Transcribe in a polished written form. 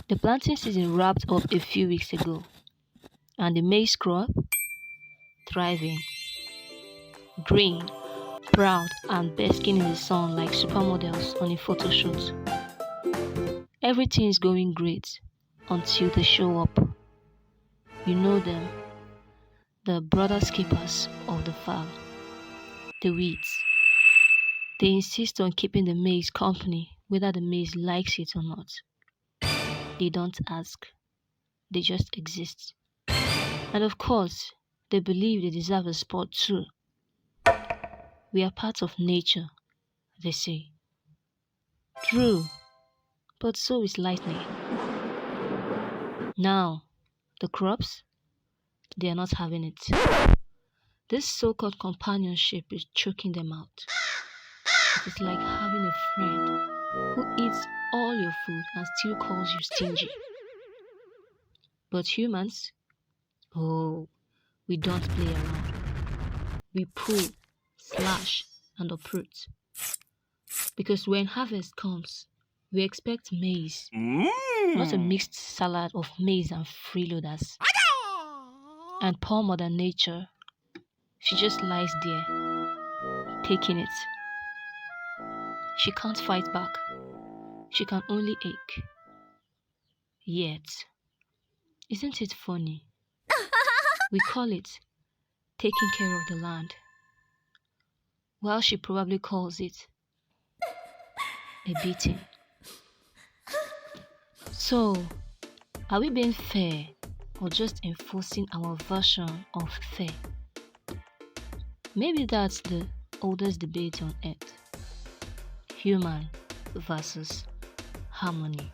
The planting season wrapped up a few weeks ago, and the maize crop, thriving, green, proud, and basking in the sun like supermodels on a photo shoot. Everything is going great until they show up. You know them, the brothers keepers of the farm, the weeds. They insist on keeping the maize company whether the maize likes it or not. They don't ask, they just exist. And of course, they believe they deserve a spot too. We are part of nature, they say. True, but so is lightning. Now, the crops, they are not having it. This so called companionship is choking them out. It is like having a friend who eats all your food and still calls you stingy. But humans, oh, we don't play around. We pull, slash, and uproot. Because when harvest comes, we expect maize, not a mixed salad of maize and freeloaders. And poor Mother Nature, she just lies there, taking it. She can't fight back. She can only ache. Yet, isn't it funny? We call it taking care of the land, while she probably calls it a beating. So, are we being fair or just enforcing our version of fair? Maybe that's the oldest debate on earth. Human versus harmony.